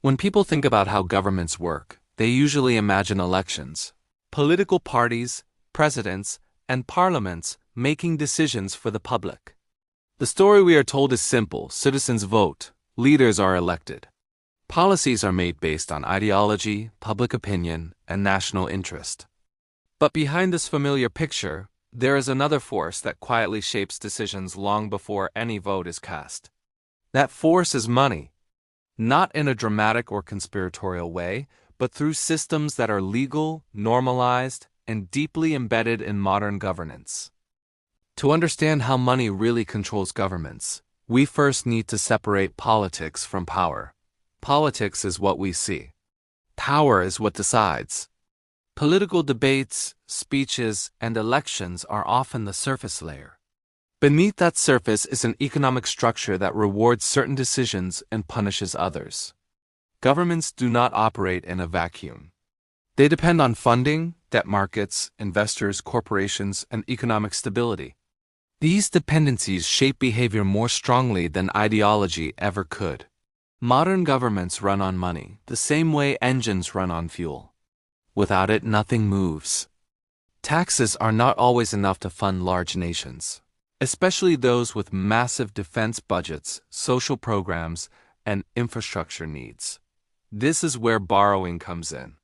When people think about how governments work, they usually imagine elections, political parties, presidents, and parliaments making decisions for the public. The story we are told is simple: citizens vote, leaders are elected. Policies are made based on ideology, public opinion, and national interest. But behind this familiar picture, there is another force that quietly shapes decisions long before any vote is cast. That force is money. Not in a dramatic or conspiratorial way, but through systems that are legal, normalized, and deeply embedded in modern governance. To understand how money really controls governments, we first need to separate politics from power. Politics is what we see. Power is what decides. Political debates, speeches, and elections are often the surface layer. Beneath that surface is an economic structure that rewards certain decisions and punishes others. Governments do not operate in a vacuum. They depend on funding, debt markets, investors, corporations, and economic stability. These dependencies shape behavior more strongly than ideology ever could. Modern governments run on money, the same way engines run on fuel. Without it, nothing moves. Taxes are not always enough to fund large nations, especially those with massive defense budgets, social programs, and infrastructure needs. This is where borrowing comes in.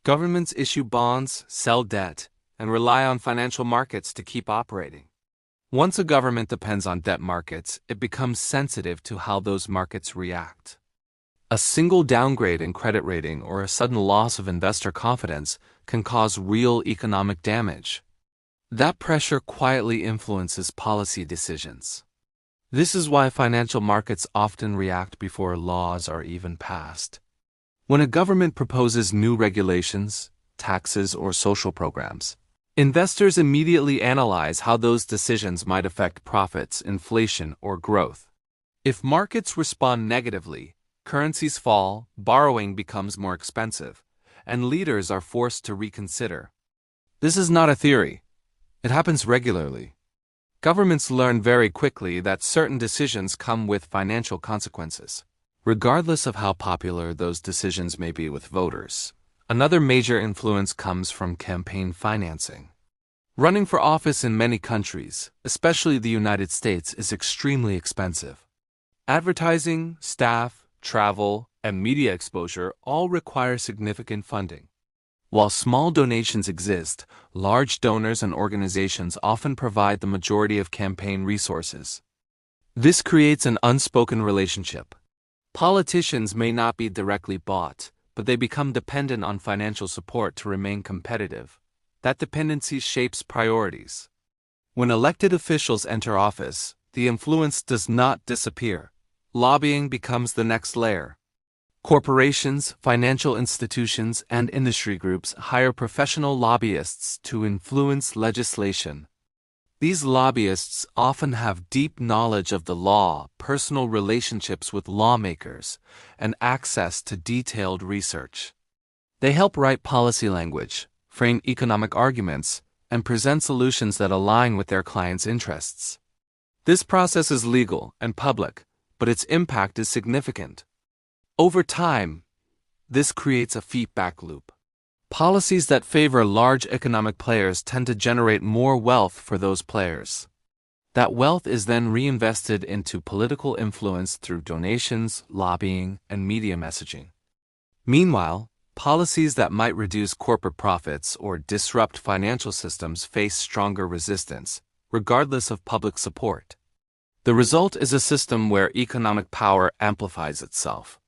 Governments issue bonds, sell debt, and rely on financial markets to keep operating. Once a government depends on debt markets, it becomes sensitive to how those markets react. A single downgrade in credit rating or a sudden loss of investor confidence can cause real economic damage. That pressure quietly influences policy decisions. This is why financial markets often react before laws are even passed. When a government proposes new regulations, taxes, or social programs, investors immediately analyze how those decisions might affect profits, inflation, or growth. If markets respond negatively, currencies fall, borrowing becomes more expensive, and leaders are forced to reconsider. This is not a theory. It happens regularly. Governments learn very quickly that certain decisions come with financial consequences, regardless of how popular those decisions may be with voters. Another major influence comes from campaign financing. Running for office in many countries, especially the United States, is extremely expensive. Advertising, staff, travel, and media exposure all require significant funding. While small donations exist, large donors and organizations often provide the majority of campaign resources. This creates an unspoken relationship. Politicians may not be directly bought, but they become dependent on financial support to remain competitive. That dependency shapes priorities. When elected officials enter office, the influence does not disappear. Lobbying becomes the next layer. Corporations, financial institutions, and industry groups hire professional lobbyists to influence legislation. These lobbyists often have deep knowledge of the law, personal relationships with lawmakers, and access to detailed research. They help write policy language, frame economic arguments, and present solutions that align with their clients' interests. This process is legal and public, but its impact is significant. Over time, this creates a feedback loop. Policies that favor large economic players tend to generate more wealth for those players. That wealth is then reinvested into political influence through donations, lobbying, and media messaging. Meanwhile, policies that might reduce corporate profits or disrupt financial systems face stronger resistance, regardless of public support. The result is a system where economic power amplifies itself.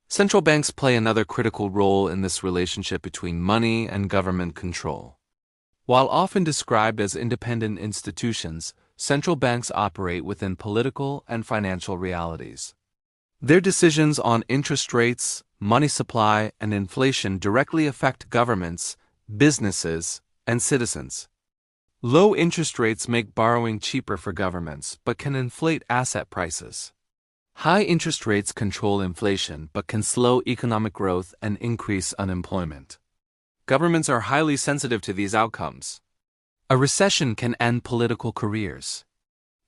Central banks play another critical role in this relationship between money and government control. While often described as independent institutions, central banks operate within political and financial realities. Their decisions on interest rates, money supply, and inflation directly affect governments, businesses, and citizens. Low interest rates make borrowing cheaper for governments, but can inflate asset prices. High interest rates control inflation but can slow economic growth and increase unemployment. Governments are highly sensitive to these outcomes. A recession can end political careers.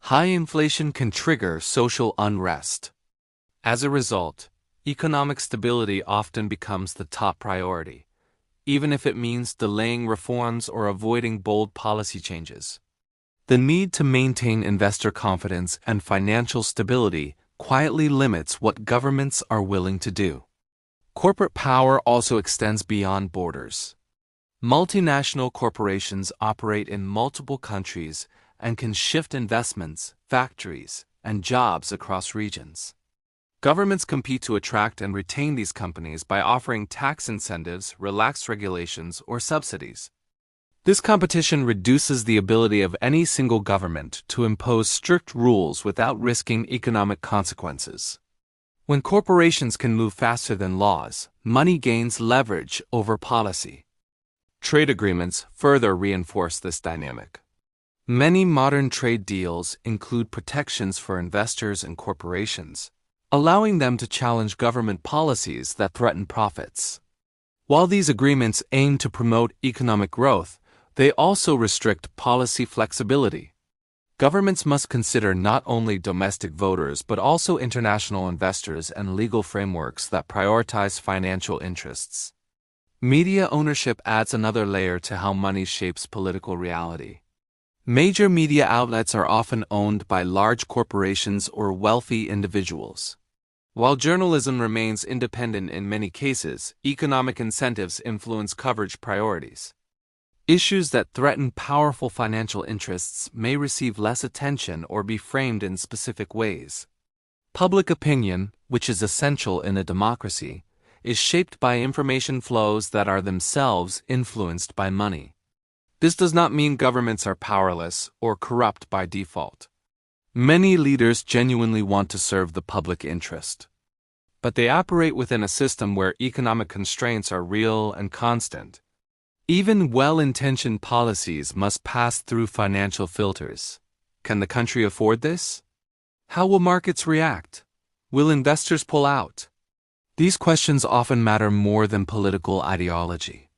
High inflation can trigger social unrest. As a result, economic stability often becomes the top priority, even if it means delaying reforms or avoiding bold policy changes. The need to maintain investor confidence and financial stability quietly limits what governments are willing to do. Corporate power also extends beyond borders. Multinational corporations operate in multiple countries and can shift investments, factories, and jobs across regions. Governments compete to attract and retain these companies by offering tax incentives, relaxed regulations, or subsidies. This competition reduces the ability of any single government to impose strict rules without risking economic consequences. When corporations can move faster than laws, money gains leverage over policy. Trade agreements further reinforce this dynamic. Many modern trade deals include protections for investors and corporations, allowing them to challenge government policies that threaten profits. While these agreements aim to promote economic growth, they also restrict policy flexibility. Governments must consider not only domestic voters but also international investors and legal frameworks that prioritize financial interests. Media ownership adds another layer to how money shapes political reality. Major media outlets are often owned by large corporations or wealthy individuals. While journalism remains independent in many cases, economic incentives influence coverage priorities. Issues that threaten powerful financial interests may receive less attention or be framed in specific ways. Public opinion, which is essential in a democracy, is shaped by information flows that are themselves influenced by money. This does not mean governments are powerless or corrupt by default. Many leaders genuinely want to serve the public interest. But they operate within a system where economic constraints are real and constant. Even well-intentioned policies must pass through financial filters. Can the country afford this? How will markets react? Will investors pull out? These questions often matter more than political ideology.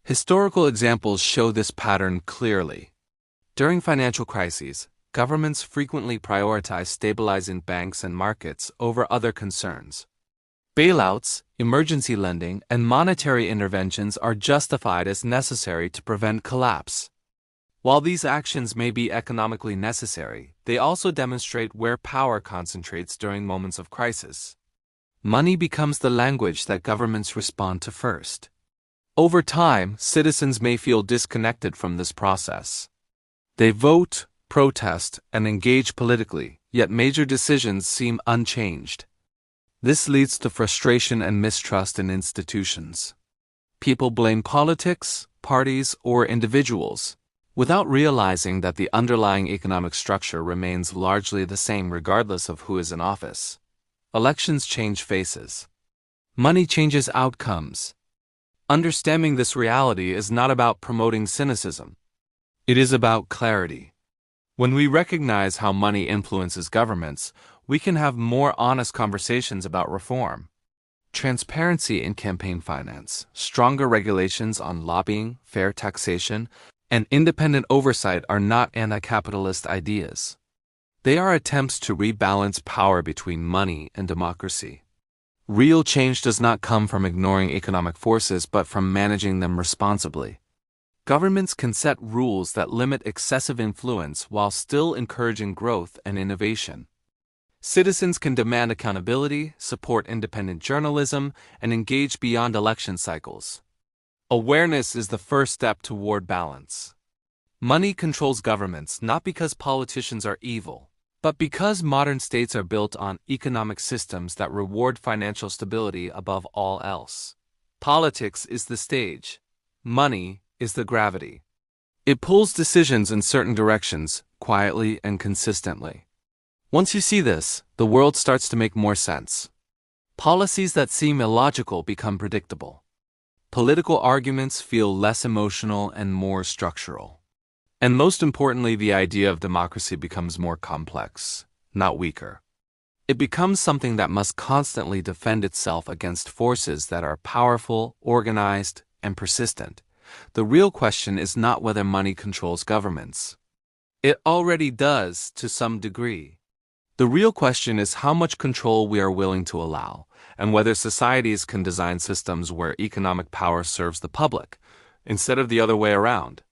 Historical examples show this pattern clearly. During financial crises, governments frequently prioritize stabilizing banks and markets over other concerns. Bailouts, emergency lending, and monetary interventions are justified as necessary to prevent collapse. While these actions may be economically necessary, they also demonstrate where power concentrates during moments of crisis. Money becomes the language that governments respond to first. Over time, citizens may feel disconnected from this process. They vote, protest, and engage politically, yet major decisions seem unchanged. This leads to frustration and mistrust in institutions. People blame politics, parties, or individuals, without realizing that the underlying economic structure remains largely the same regardless of who is in office. Elections change faces. Money changes outcomes. Understanding this reality is not about promoting cynicism. It is about clarity. When we recognize how money influences governments, we can have more honest conversations about reform. Transparency in campaign finance, stronger regulations on lobbying, fair taxation, and independent oversight are not anti-capitalist ideas. They are attempts to rebalance power between money and democracy. Real change does not come from ignoring economic forces but from managing them responsibly. Governments can set rules that limit excessive influence while still encouraging growth and innovation. Citizens can demand accountability, support independent journalism, and engage beyond election cycles. Awareness is the first step toward balance. Money controls governments not because politicians are evil, but because modern states are built on economic systems that reward financial stability above all else. Politics is the stage. Money is the gravity. It pulls decisions in certain directions, quietly and consistently. Once you see this, the world starts to make more sense. Policies that seem illogical become predictable. Political arguments feel less emotional and more structural. And most importantly, the idea of democracy becomes more complex, not weaker. It becomes something that must constantly defend itself against forces that are powerful, organized, and persistent. The real question is not whether money controls governments. It already does to some degree. The real question is how much control we are willing to allow, and whether societies can design systems where economic power serves the public, instead of the other way around.